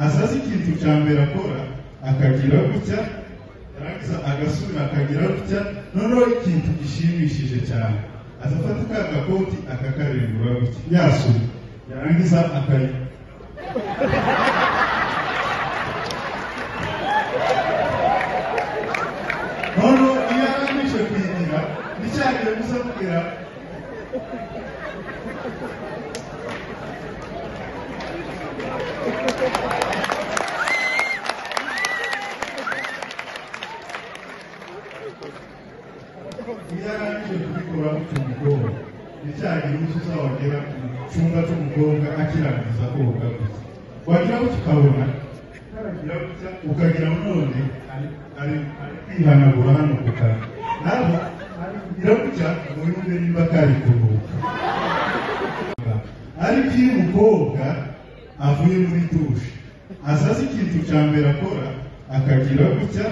azazi ikintu cya mbere akora akagira gutya, yarangiza agasubira akagira gutya, noneho ikintu gishimishije cyane azafata ka gakoti akakarengura gutya, yasubira yarangiza akayi noneho iyo arangije kwigira nicyagiye gusa kugira yarangije kubikora umukobwa nicyagiye gusa wagera mu cyumba cy'umukobwa akirangiza koga gusa, wagira ngo tukabona karagira gutya ukagira none ari kwihanagura hano ku kanwa, nabo aragira gutya ngo yumve nimba kari kuruhuka. Ariko iyo umukobwa avuye muri dushe azazi ikintu cya mbere akora akagira gutya,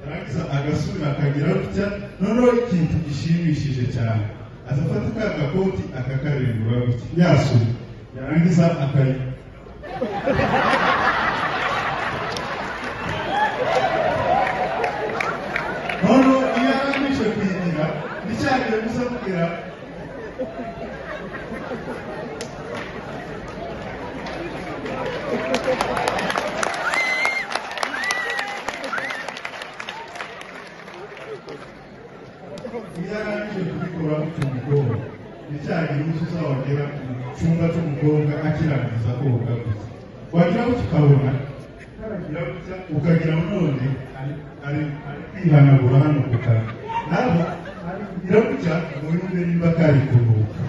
yarangiza agasubira akagira gutya, noneho ikintu gishimishije cyane azafata ka gakoti akakarengura gutya, yasubira yarangiza akayi noneho iyo arangije kwigira nicyagiye gusa kugira iyo arangije kubikora umukobwa nicyagiye gusa wagera mu cyumba cy'umukobwa akirangiza koga gusa, wagira ngo tukabona karagira gutya ukagira none ari kwihanagura hano ku kanwa, nabo aragira gutya ngo yumve nimba kari kuruhuka.